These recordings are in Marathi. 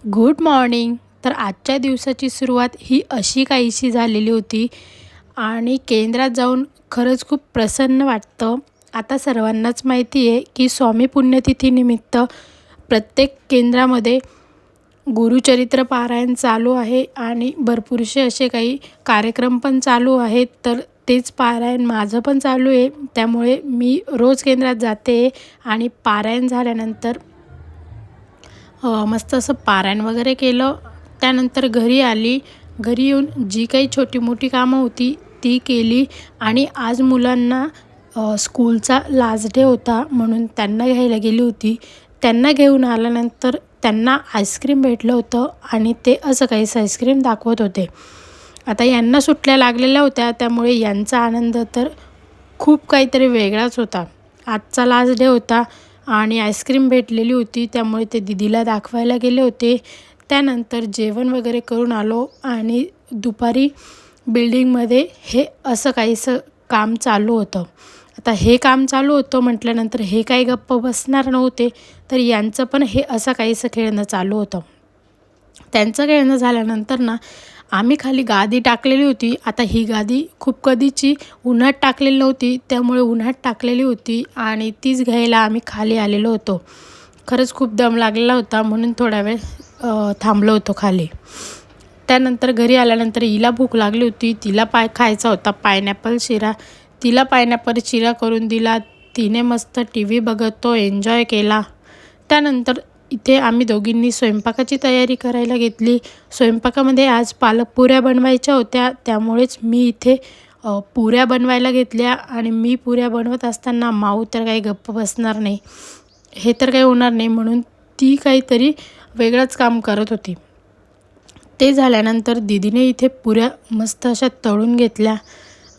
Good morning. तर आजच्या दिवसाची सुरुवात ही अशी काहीशी झालेली होती आणि केंद्रात जाऊन खरंच खूप प्रसन्न वाटतं. आता सर्वांनाच माहिती आहे की स्वामी पुण्यतिथीनिमित्त प्रत्येक केंद्रामध्ये गुरुचरित्र पारायण चालू आहे आणि भरपूरसे असे काही कार्यक्रम पण चालू आहेत. तर तेच पारायण माझं पण चालू आहे, त्यामुळे मी रोज केंद्रात जाते आणि पारायण झाल्यानंतर मस्त असं पारायण वगैरे केलं. त्यानंतर घरी आली. घरी येऊन जी काही छोटी मोठी कामं होती ती केली आणि आज मुलांना स्कूलचा लास्ट डे होता म्हणून त्यांना घ्यायला गेली होती. त्यांना घेऊन आल्यानंतर त्यांना आईस्क्रीम भेटलं होतं आणि ते असं काहीसं आईस्क्रीम दाखवत होते. आता यांना सुट्ट्या लागलेल्या होत्या, त्यामुळे यांचा आनंद तर खूप काहीतरी वेगळाच होता. आजचा लास्ट डे होता आणि आईस्क्रीम भेटलेली होती, त्यामुळे ते दीदीला दाखवायला गेले होते. त्यानंतर जेवण वगैरे करून आलो आणि दुपारी बिल्डिंगमध्ये हे असं काहीसं काम चालू होतं. आता हे काम चालू होतं म्हटल्यानंतर हे काही गप्प बसणार नव्हते, तर यांचं पण हे असं काहीसं खेळणं चालू होतं. त्यांचं खेळणं झाल्यानंतर ना आम्ही खाली गादी टाकलेली होती. आता ही गादी खूप कधीची उन्हात टाकलेली नव्हती, त्यामुळे उन्हात टाकलेली होती आणि तीच घ्यायला आम्ही खाली आलेलो होतो. खरंच खूप दम लागलेला होता म्हणून थोडा वेळ थांबलो होतो खाली. त्यानंतर घरी आल्यानंतर हिला भूक लागली होती. तिला खायचा होता पायनॅपल शिरा. तिला पायनॅपल शिरा करून दिला. तिने मस्त TV बघत तो एन्जॉय केला. त्यानंतर इथे आम्ही दोघींनी स्वयंपाकाची तयारी करायला घेतली. स्वयंपाकामध्ये आज पालक पुऱ्या बनवायच्या होत्या, त्यामुळेच मी इथे पुऱ्या बनवायला घेतल्या आणि मी पुऱ्या बनवत असताना माऊ तर काही गप्प बसणार नाही, हे तर काही होणार नाही, म्हणून ती काहीतरी वेगळंच काम करत होती. ते झाल्यानंतर दीदीने इथे पुऱ्या मस्त अशा तळून घेतल्या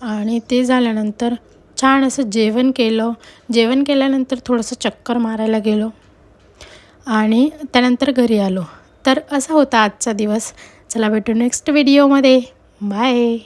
आणि ते झाल्यानंतर छान असं जेवण केलं. जेवण केल्यानंतर थोडंसं चक्कर मारायला गेलो आणि त्यानंतर घरी आलो. तर असा होता आजचा दिवस. चला भेटू नेक्स्ट व्हिडिओमध्ये. बाय.